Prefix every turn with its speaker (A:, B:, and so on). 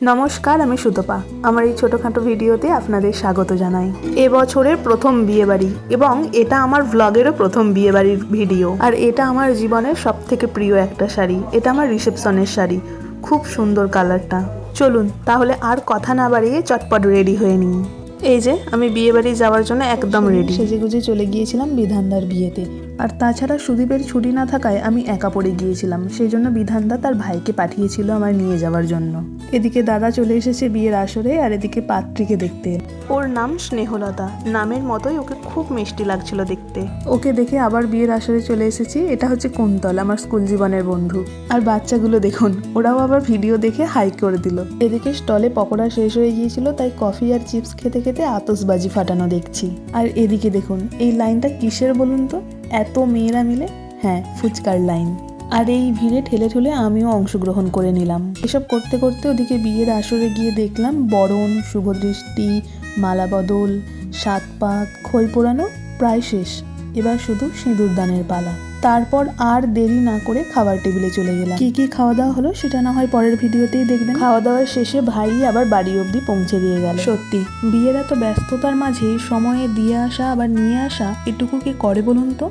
A: নমস্কার, আমি সুতপা। আমার এই ছোটোখাটো ভিডিওতে আপনাদের স্বাগত জানাই। এবছরের প্রথম বিয়েবাড়ি এবং এটা আমার ভ্লগেরও প্রথম বিয়েবাড়ির ভিডিও। আর এটা আমার জীবনের সবথেকে প্রিয় একটা শাড়ি। এটা আমার রিসেপশনের শাড়ি, খুব সুন্দর কালারটা। চলুন তাহলে আর কথা না বাড়িয়ে চটপট রেডি হয়ে নিই। এই যে আমি বিয়েবাড়ি যাওয়ার জন্য একদম রেডি। সেজেগুজে চলে গিয়েছিলাম বিধানদার বিয়েতে। আর তাছাড়া সুদীপের ছুটি না থাকায় আমি একা পড়ে গিয়েছিলাম, সেই জন্য বিধানদা তার ভাইকে পাঠিয়েছিল আমায় নিয়ে যাওয়ার জন্য। এদিকে দাদা চলে এসেছে বিয়ের আসরে, আর এদিকে পাত্রীকে দেখতে। ওর নাম স্নেহলতা, নামের মতোই ওকে খুব মিষ্টি লাগছিল দেখতে। ওকে দেখে আবার বিয়ের আসরে চলে এসেছি। এটা হচ্ছে কুন্তল, আমার স্কুল জীবনের বন্ধু। আর বাচ্চাগুলো দেখুন, ওরাও আবার ভিডিও দেখে হাই করে দিল। এদিকে স্টলে পকোড়া শেষ হয়ে গিয়েছিল, তাই কফি আর চিপস খেতে খেতে আতশবাজি ফাটানো দেখছি। আর এদিকে দেখুন, এই লাইনটা কিসের বলুন তো? এত মেয়েরা মিলে, হ্যাঁ, ফুচকার লাইন। আর এই ভিড়ে ঠেলে ঠেলে আমিও অংশগ্রহণ করে নিলাম। এসব করতে করতে ওদিকে বিয়ের আসরে গিয়ে দেখলাম বরণ, শুভদৃষ্টি, মালা বদল, সাত পাক, খই পোড়ানো প্রায় শেষ। এবার শুধু সিঁদুরদানের পালা। তারপর আর দেরি না করে খাবার টেবিলে চলে গেলাম। কি কি খাওয়া দাওয়া হলো সেটা না হয় পরের ভিডিওতেই দেখবেন। খাওয়া দাওয়ার শেষে ভাই আবার বাড়ি অবধি পৌঁছে দিয়ে গেল। সত্যি বিয়ের এত ব্যস্ততার মাঝেই সময়ে দিয়ে আসা আবার নিয়ে আসা এটুকু কি করে বলুন তো?